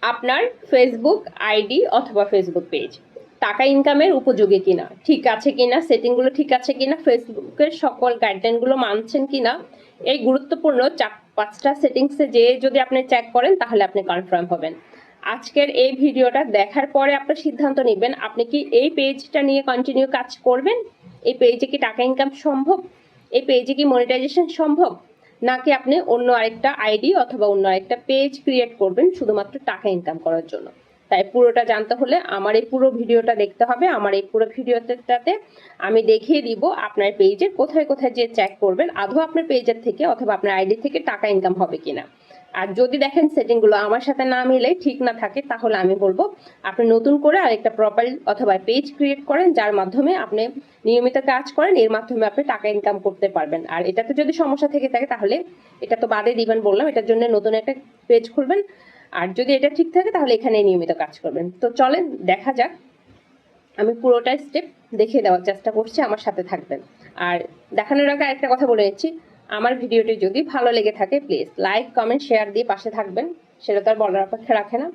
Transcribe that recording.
আপনার Facebook ID অথবা Facebook page টাকা ইনকামের উপযোগী কিনা, ঠিক আছে কিনা, সেটিংগুলো ঠিক আছে কিনা, ফেসবুকের সকল গাইডলাইনগুলো মানছেন কিনা, এই গুরুত্বপূর্ণ 4-5টা সেটিংসে যে যদি আপনি চেক করেন তাহলে আপনি কনফার্ম হবেন। আজকের এই ভিডিওটা দেখার পরে আপনার সিদ্ধান্ত নেবেন আপনি কি এই পেজটা নিয়ে কন্টিনিউ কাজ করবেন, এই পেজে কি টাকা ইনকাম সম্ভব, এই পেজে কি মনিটাইজেশন সম্ভব, নাকি আপনি অন্য আরেকটা আইডি অথবা অন্য আরেকটা পেজ ক্রিয়েট করবেন শুধুমাত্র টাকা ইনকাম করার জন্য। তাই পুরোটা জানতে হলে আমার এই পুরো ভিডিওটা দেখতে হবে। আমার এই পুরো ভিডিওটাতে আমি দেখিয়ে দিব আপনার পেজে কোথায় কোথায় যে চেক করবেন আদৌ আপনার পেজের থেকে অথবা আপনার আইডি থেকে টাকা ইনকাম হবে কিনা। আর যদি দেখেন সেটিংগুলো আমার সাথে না মিলে ঠিক না থাকে তাহলে আমি বলবো আপনি নতুন করে আরেকটা প্রোফাইল অথবা পেজ ক্রিয়েট করেন যার মাধ্যমে আপনি নিয়মিত কাজ করেন, এর মাধ্যমে আপনি টাকা ইনকাম করতে পারবেন। আর এটাতে যদি সমস্যা থেকে থাকে তাহলে এটা তো বাদে দিবেন বললাম, এটার জন্য নতুন একটা পেজ খুলবেন। আর যদি এটা ঠিক থাকে তাহলে এখানে নিয়মিত কাজ করবেন। তো চলেন দেখা যাক, আমি পুরোটা স্টেপ দেখিয়ে দেওয়ার চেষ্টা করছি, আমার সাথে থাকবেন। আর দেখানোর আগে একটা কথা বলে নিচ্ছি, আমার ভিডিওটি যদি ভালো লেগে থাকে প্লিজ লাইক কমেন্ট শেয়ার দিয়ে পাশে থাকবেন, সেটা তো আর বলার অপেক্ষা রাখে না।